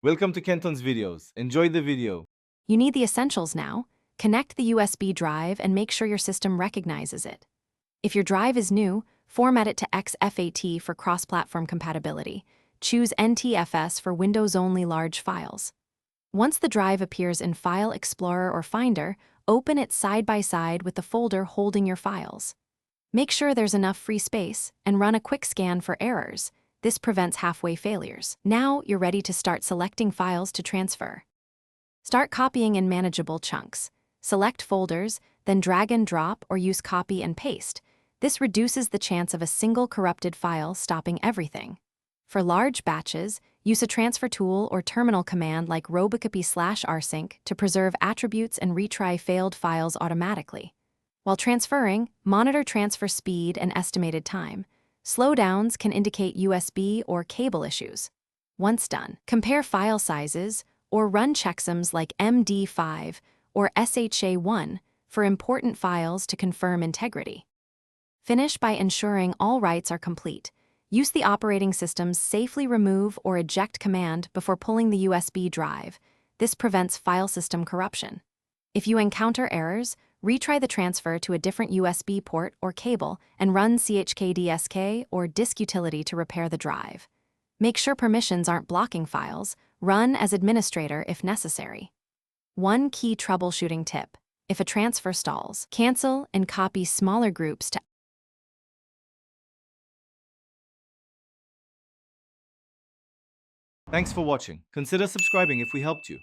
Welcome to Kenton's videos. Enjoy the video. You need the essentials now. Connect the USB drive and make sure your system recognizes it. If your drive is new, format it to XFAT for cross-platform compatibility. Choose NTFS for Windows-only large files. Once the drive appears in File Explorer or Finder, open it side by side with the folder holding your files. Make sure there's enough free space and run a quick scan for errors. This prevents halfway failures. Now you're ready to start selecting files to transfer. Start copying in manageable chunks. Select folders, then drag and drop or use copy and paste. This reduces the chance of a single corrupted file stopping everything. For large batches, use a transfer tool or terminal command like robocopy/rsync to preserve attributes and retry failed files automatically. While transferring, monitor transfer speed and estimated time. Slowdowns can indicate USB or cable issues. Once done, compare file sizes or run checksums like MD5 or SHA1 for important files to confirm integrity. Finish by ensuring all writes are complete. Use the operating system's safely remove or eject command before pulling the USB drive. This prevents file system corruption. If you encounter errors, retry the transfer to a different USB port or cable and run chkdsk or disk utility to repair the drive. Make sure permissions aren't blocking files. Run as administrator if necessary. One key troubleshooting tip: if a transfer stalls, cancel and copy smaller groups to. Thanks for watching. Consider subscribing if we helped you.